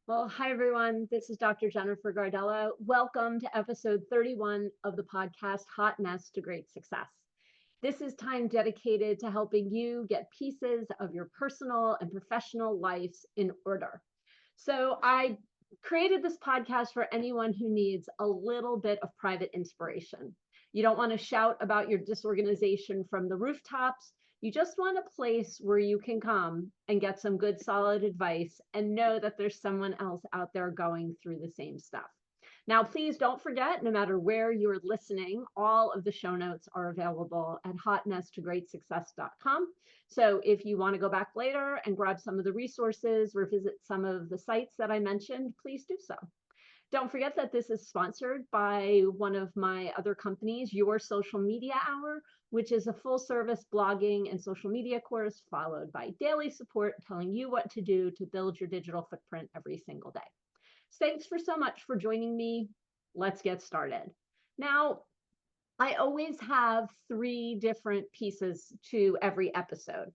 Well, hi everyone. This is Dr. Jennifer Gardella. Welcome to episode 31 of the podcast Hot Mess to Great Success. This is time dedicated to helping you get pieces of your personal and professional lives in order. So, I created this podcast for anyone who needs a little bit of private inspiration. You don't want to shout about your disorganization from the rooftops. You just want a place where you can come and get some good, solid advice and know that there's someone else out there going through the same stuff. Now, please don't forget, no matter where you're listening, all of the show notes are available at hotmesstogreatsuccess.com. So if you want to go back later and grab some of the resources or visit some of the sites that I mentioned, please do so. Don't forget that this is sponsored by one of my other companies, Your Social Media Hour, which is a full service blogging and social media course followed by daily support telling you what to do to build your digital footprint every single day. Thanks for so much for joining me. Let's get started. Now, I always have three different pieces to every episode.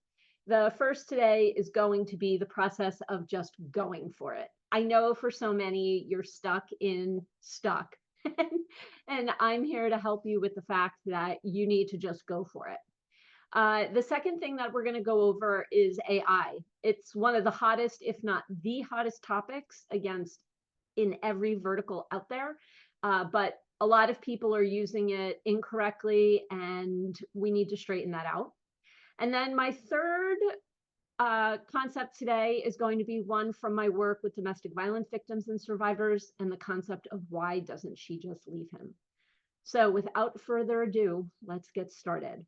The first today is going to be the process of just going for it. I know for so many, you're stuck. And I'm here to help you with the fact that you need to just go for it. The second thing that we're going to go over is AI. It's one of the hottest, if not the hottest topics against in every vertical out there. But a lot of people are using it incorrectly, and we need to straighten that out. And then my third concept today is going to be one from my work with domestic violence victims and survivors, and the concept of why doesn't she just leave him? So without further ado, let's get started.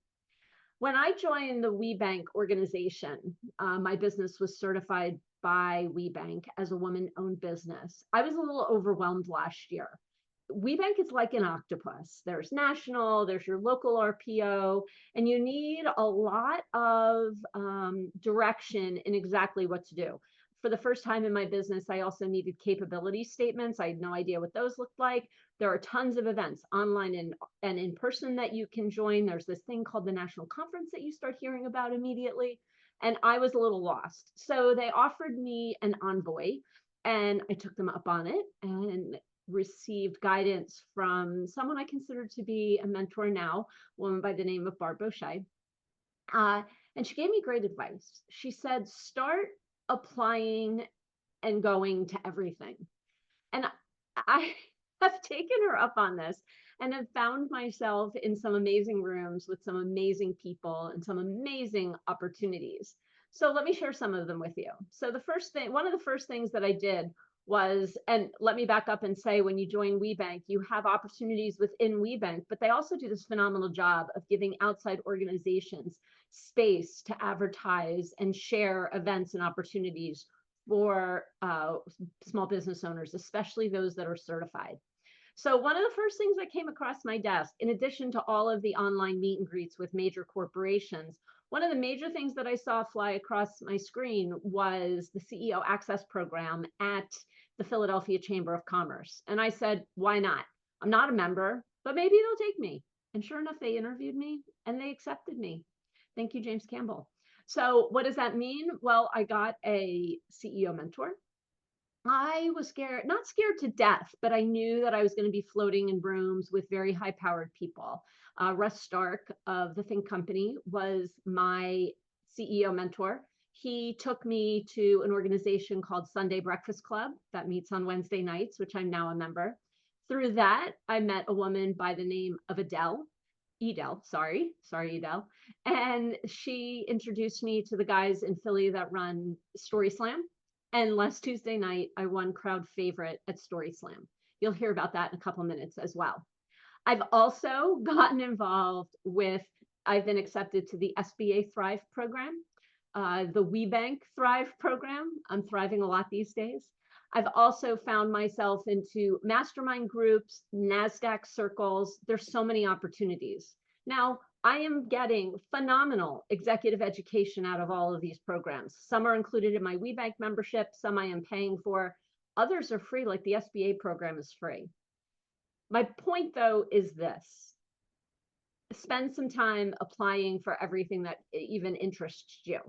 When I joined the WeBank organization, my business was certified by WeBank as a woman-owned business. I was a little overwhelmed last year. WeBank is like an octopus. There's national, there's your local RPO, and you need a lot of direction in exactly what to do. For the first time in my business, I also needed capability statements. I had no idea what those looked like. There are tons of events online and in person that you can join. There's this thing called the national conference that you start hearing about immediately. And I was a little lost. So they offered me an envoy, and I took them up on it and received guidance from someone I consider to be a mentor now, a woman by the name of Barb O'Shea. And she gave me great advice. She said, start applying and going to everything. And I have taken her up on this and have found myself in some amazing rooms with some amazing people and some amazing opportunities. So let me share some of them with you. So one of the first things that I did was, and let me back up and say, when you join WeBank, you have opportunities within WeBank, but they also do this phenomenal job of giving outside organizations space to advertise and share events and opportunities for small business owners, especially those that are certified. So one of the first things that came across my desk, in addition to all of the online meet and greets with major corporations, one of the major things that I saw fly across my screen was the CEO Access Program at the Philadelphia Chamber of Commerce. And I said, why not? I'm not a member, but maybe they'll take me. And sure enough, they interviewed me and they accepted me. Thank you, James Campbell. So what does that mean? Well, I got a CEO mentor. I was scared, not scared to death, but I knew that I was going to be floating in rooms with very high powered people. Russ Stark of the Think Company was my CEO mentor. He took me to an organization called Sunday Breakfast Club that meets on Wednesday nights, which I'm now a member. Through that, I met a woman by the name of Edel, sorry, Edel. And she introduced me to the guys in Philly that run Story Slam. And last Tuesday night, I won crowd favorite at Story Slam. You'll hear about that in a couple of minutes as well. I've also gotten involved I've been accepted to the SBA Thrive program, the WeBank Thrive program. I'm thriving a lot these days. I've also found myself into mastermind groups, NASDAQ circles. There's so many opportunities. Now, I am getting phenomenal executive education out of all of these programs. Some are included in my WeBank membership, some I am paying for. Others are free, like the SBA program is free. My point, though, is this. Spend some time applying for everything that even interests you.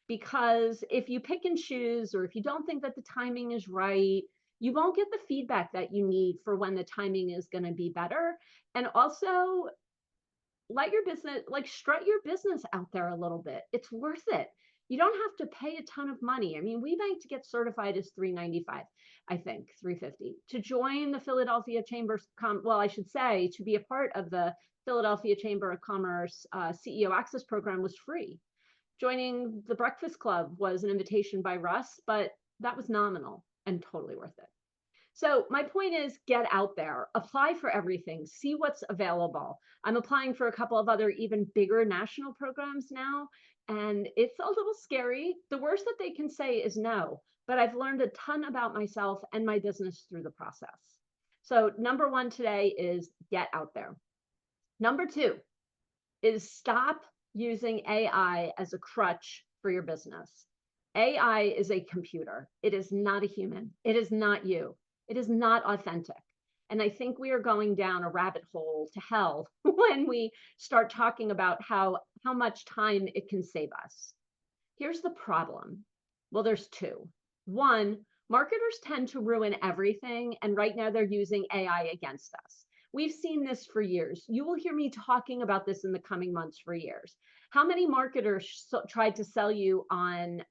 because if you pick and choose, or if you don't think that the timing is right, you won't get the feedback that you need for when the timing is going to be better. And also, let your business, like, strut your business out there a little bit. It's worth it. You don't have to pay a ton of money. I mean, WeBank to get certified is $395, I think, $350. To join the Philadelphia well, I should say, to be a part of the Philadelphia Chamber of Commerce CEO Access Program was free. Joining the Breakfast Club was an invitation by Russ, but that was nominal and totally worth it. So my point is, get out there, apply for everything, see what's available. I'm applying for a couple of other even bigger national programs now, and it's a little scary. The worst that they can say is no, but I've learned a ton about myself and my business through the process. So number one today is get out there. Number two is stop using AI as a crutch for your business. AI is a computer. It is not a human. It is not you. It is not authentic. And I think we are going down a rabbit hole to hell when we start talking about how much time it can save us. Here's the problem. Well, there's two. One, marketers tend to ruin everything, and right now they're using AI against us. We've seen this for years. You will hear me talking about this in the coming months for years. How many marketers tried to sell you on,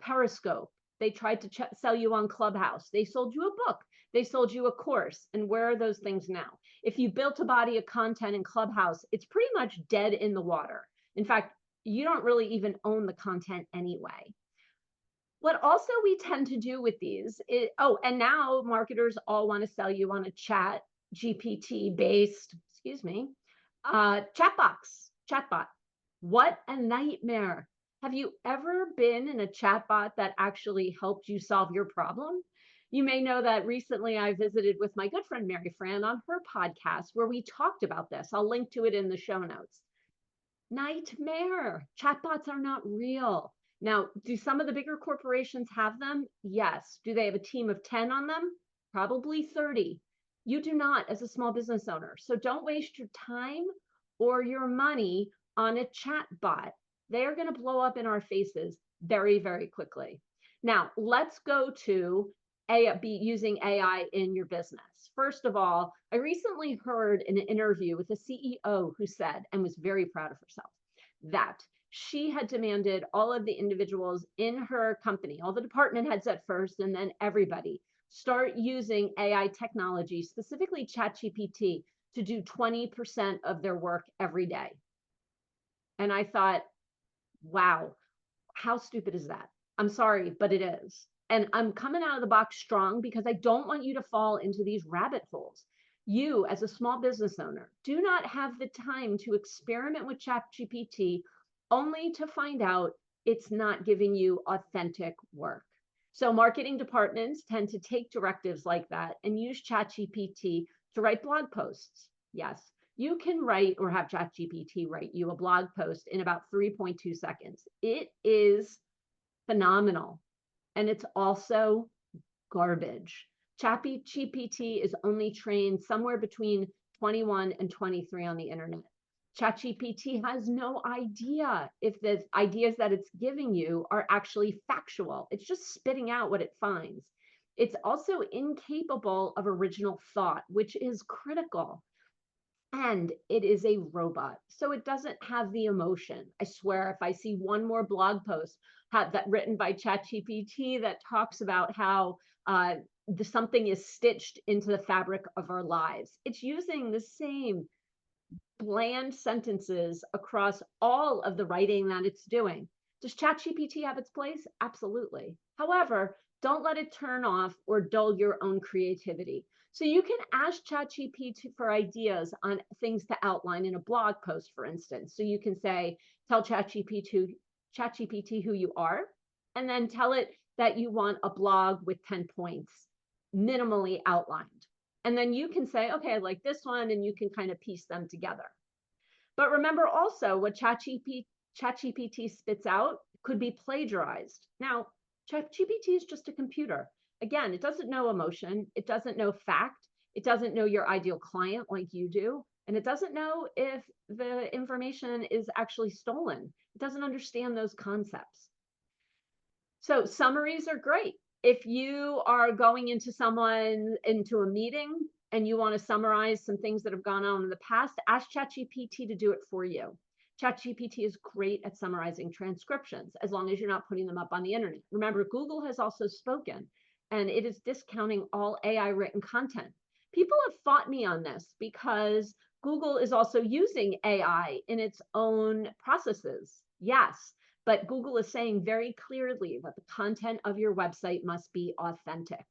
Periscope? They tried to sell you on Clubhouse. They sold you a book. They sold you a course. And where are those things now? If you built a body of content in Clubhouse, it's pretty much dead in the water. In fact, you don't really even own the content anyway. What also we tend to do with these is, and now marketers all want to sell you on a ChatGPT based, chatbot. What a nightmare. Have you ever been in a chatbot that actually helped you solve your problem? You may know that recently I visited with my good friend Mary Fran on her podcast where we talked about this. I'll link to it in the show notes. Nightmare. Chatbots are not real. Now, do some of the bigger corporations have them? Yes. Do they have a team of 10 on them? Probably 30. You do not as a small business owner. So don't waste your time or your money on a chatbot. They are going to blow up in our faces very, very quickly. Now, let's go to using AI in your business. First of all, I recently heard an interview with a CEO who said, and was very proud of herself, that she had demanded all of the individuals in her company, all the department heads at first, and then everybody, start using AI technology, specifically ChatGPT, to do 20% of their work every day. And I thought, wow, how stupid is that? I'm sorry, but it is. And I'm coming out of the box strong because I don't want you to fall into these rabbit holes. You, as a small business owner, do not have the time to experiment with ChatGPT only to find out it's not giving you authentic work. So marketing departments tend to take directives like that and use ChatGPT to write blog posts. Yes, you can write or have ChatGPT write you a blog post in about 3.2 seconds. It is phenomenal. And it's also garbage. ChatGPT is only trained somewhere between 21 and 23 on the internet. ChatGPT has no idea if the ideas that it's giving you are actually factual. It's just spitting out what it finds. It's also incapable of original thought, which is critical. And it is a robot, so it doesn't have the emotion. I swear, if I see one more blog post that written by ChatGPT that talks about how something is stitched into the fabric of our lives, it's using the same bland sentences across all of the writing that it's doing. Does ChatGPT have its place? Absolutely. However, don't let it turn off or dull your own creativity. So you can ask ChatGPT for ideas on things to outline in a blog post, for instance. So you can say, tell ChatGPT who you are, and then tell it that you want a blog with 10 points, minimally outlined. And then you can say, okay, I like this one, and you can kind of piece them together. But remember also what ChatGPT spits out could be plagiarized. Now, ChatGPT is just a computer. Again, it doesn't know emotion. It doesn't know fact. It doesn't know your ideal client like you do. And it doesn't know if the information is actually stolen. It doesn't understand those concepts. So summaries are great. If you are going into a meeting and you want to summarize some things that have gone on in the past, ask ChatGPT to do it for you. ChatGPT is great at summarizing transcriptions as long as you're not putting them up on the internet. Remember, Google has also spoken, and it is discounting all AI written content. People have fought me on this because Google is also using AI in its own processes. Yes, but Google is saying very clearly that the content of your website must be authentic.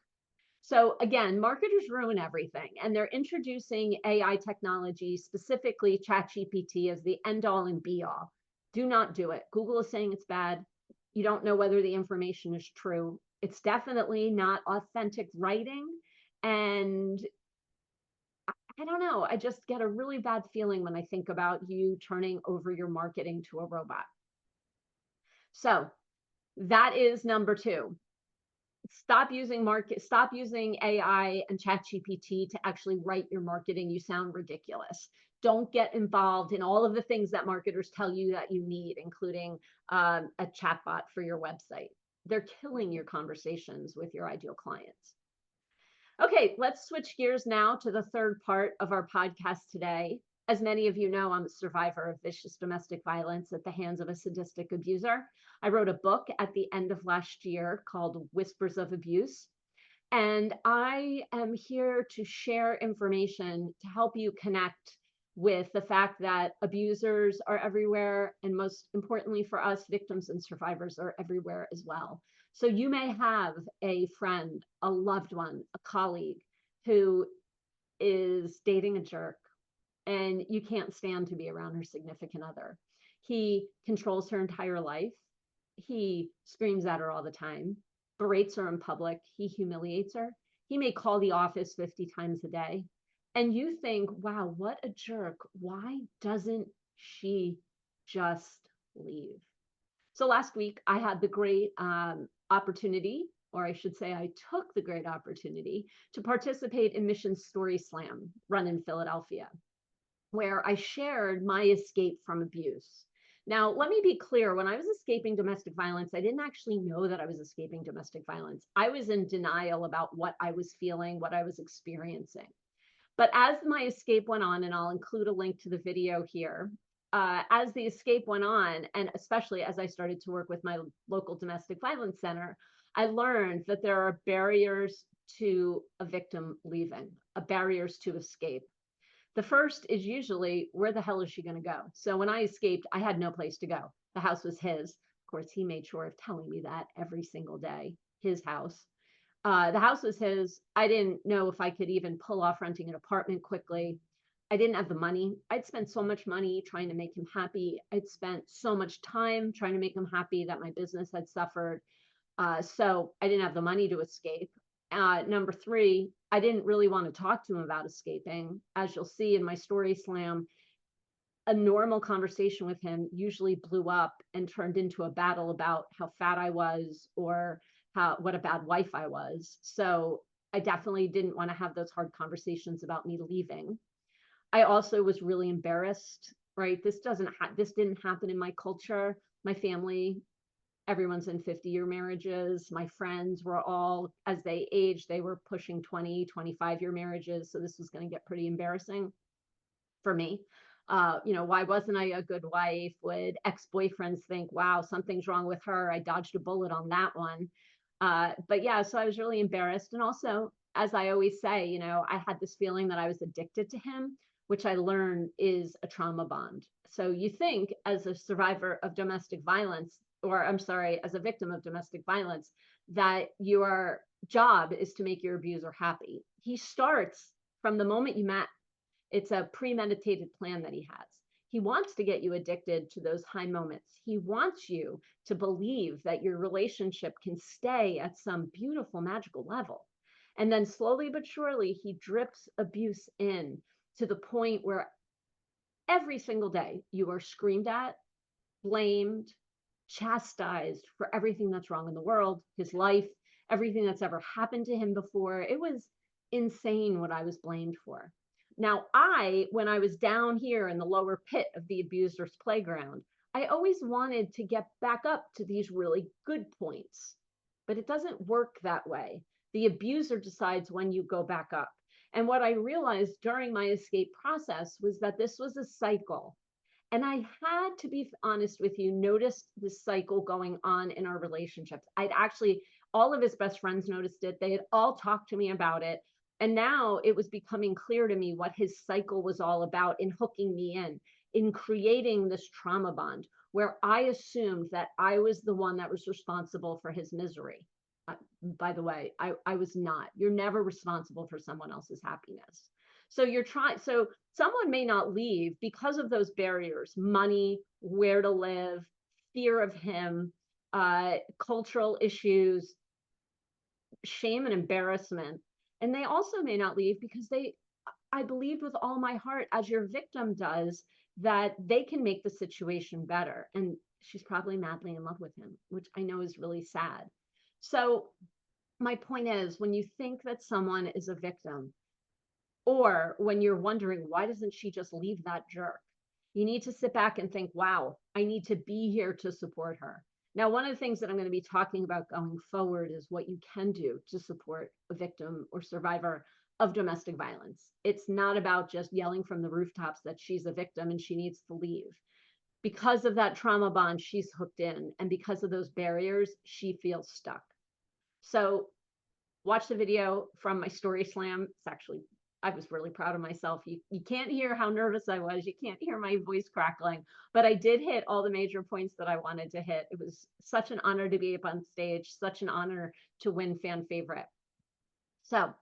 So again, marketers ruin everything, and they're introducing AI technology, specifically ChatGPT, as the end all and be all. Do not do it. Google is saying it's bad. You don't know whether the information is true. It's definitely not authentic writing. And I don't know, I just get a really bad feeling when I think about you turning over your marketing to a robot. So that is number two. Stop using AI and ChatGPT to actually write your marketing. You sound ridiculous. Don't get involved in all of the things that marketers tell you that you need, including a chatbot for your website. They're killing your conversations with your ideal clients. Okay, let's switch gears now to the third part of our podcast today. As many of you know, I'm a survivor of vicious domestic violence at the hands of a sadistic abuser. I wrote a book at the end of last year called Whispers of Abuse. And I am here to share information to help you connect with the fact that abusers are everywhere. And most importantly for us, victims and survivors are everywhere as well. So you may have a friend, a loved one, a colleague who is dating a jerk, and you can't stand to be around her significant other. He controls her entire life. He screams at her all the time, berates her in public. He humiliates her. He may call the office 50 times a day. And you think, wow, what a jerk. Why doesn't she just leave? So last week, I had the great opportunity, or I should say, I took the great opportunity to participate in Mission Story Slam run in Philadelphia, where I shared my escape from abuse. Now, let me be clear. When I was escaping domestic violence, I didn't actually know that I was escaping domestic violence. I was in denial about what I was feeling, what I was experiencing. But as my escape went on, and I'll include a link to the video here, as the escape went on, and especially as I started to work with my local domestic violence center, I learned that there are barriers to a victim leaving, barriers to escape. The first is usually, where the hell is she going to go? So when I escaped, I had no place to go. The house was his. Of course, he made sure of telling me that every single day, his house. The house was his. I didn't know if I could even pull off renting an apartment quickly. I didn't have the money. I'd spent so much money trying to make him happy. I'd spent so much time trying to make him happy that my business had suffered. So I didn't have the money to escape. Number three, I didn't really want to talk to him about escaping. As you'll see in my story slam, a normal conversation with him usually blew up and turned into a battle about how fat I was or what a bad wife I was. So I definitely didn't want to have those hard conversations about me leaving. I also was really embarrassed, right? This didn't happen in my culture. My family, everyone's in 50-year marriages. My friends were all, as they aged, they were pushing 20, 25-year marriages. So this was going to get pretty embarrassing for me. Why wasn't I a good wife? Would ex-boyfriends think, wow, something's wrong with her? I dodged a bullet on that one. But yeah, so I was really embarrassed. And also, as I always say, I had this feeling that I was addicted to him, which I learned is a trauma bond. So you think, as a survivor of domestic violence, or I'm sorry, as a victim of domestic violence, that your job is to make your abuser happy. He starts from the moment you met. It's a premeditated plan that he has. He wants to get you addicted to those high moments. He wants you to believe that your relationship can stay at some beautiful, magical level. And then slowly but surely, he drips abuse in to the point where every single day you are screamed at, blamed, chastised for everything that's wrong in the world, his life, everything that's ever happened to him before. It was insane what I was blamed for. Now, when I was down here in the lower pit of the abuser's playground, I always wanted to get back up to these really good points, but it doesn't work that way. The abuser decides when you go back up. And what I realized during my escape process was that this was a cycle. And I had to be honest with you, notice this cycle going on in our relationships. I'd actually, all of his best friends noticed it. They had all talked to me about it. And now it was becoming clear to me what his cycle was all about in hooking me in creating this trauma bond where I assumed that I was the one that was responsible for his misery. By the way, I was not. You're never responsible for someone else's happiness. So you're trying, so someone may not leave because of those barriers: money, where to live, fear of him, cultural issues, shame and embarrassment. And they also may not leave because I believed with all my heart, as your victim does, that they can make the situation better. And she's probably madly in love with him, which I know is really sad. So my point is, when you think that someone is a victim, or when you're wondering, why doesn't she just leave that jerk? You need to sit back and think, wow, I need to be here to support her. Now, one of the things that I'm going to be talking about going forward is what you can do to support a victim or survivor of domestic violence. It's not about just yelling from the rooftops that she's a victim and she needs to leave. Because of that trauma bond, she's hooked in. And because of those barriers, she feels stuck. So watch the video from my story slam. It's actually, I was really proud of myself. You can't hear how nervous I was. You can't hear my voice crackling, but I did hit all the major points that I wanted to hit. It was such an honor to be up on stage, such an honor to win fan favorite. So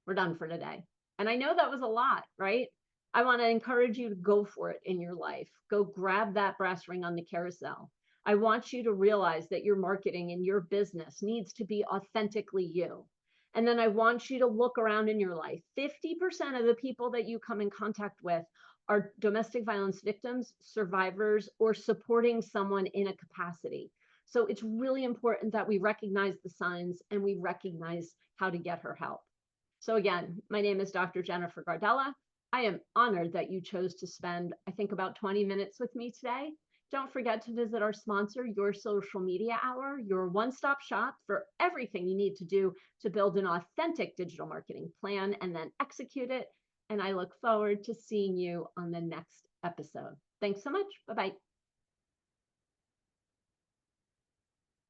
we're done for today. And I know that was a lot, right? I want to encourage you to go for it in your life. Go grab that brass ring on the carousel. I want you to realize that your marketing and your business needs to be authentically you. And then I want you to look around in your life. 50% of the people that you come in contact with are domestic violence victims, survivors, or supporting someone in a capacity. So it's really important that we recognize the signs and we recognize how to get her help. So again, my name is Dr. Jennifer Gardella. I am honored that you chose to spend, I think, about 20 minutes with me today. Don't forget to visit our sponsor, Your Social Media Hour, your one-stop shop for everything you need to do to build an authentic digital marketing plan and then execute it. And I look forward to seeing you on the next episode. Thanks so much. Bye-bye.